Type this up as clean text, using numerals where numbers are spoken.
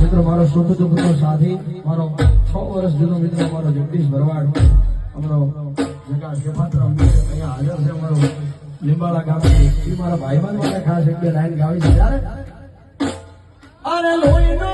મિત્રો મારો સુપુત્ર સાથી મારો 6 વર્ષ જૂનો મિત્ર મારો જગદીશ ભરવાડ અમારો જગા શેફાત્ર અહીંયા હાજર છે અમારો લીંબાળા ગામથી એ મારા ભાઈબંધ માટે ખાસ એક બે લાઈન ગાવી છે ત્યારે અરે લોહીનો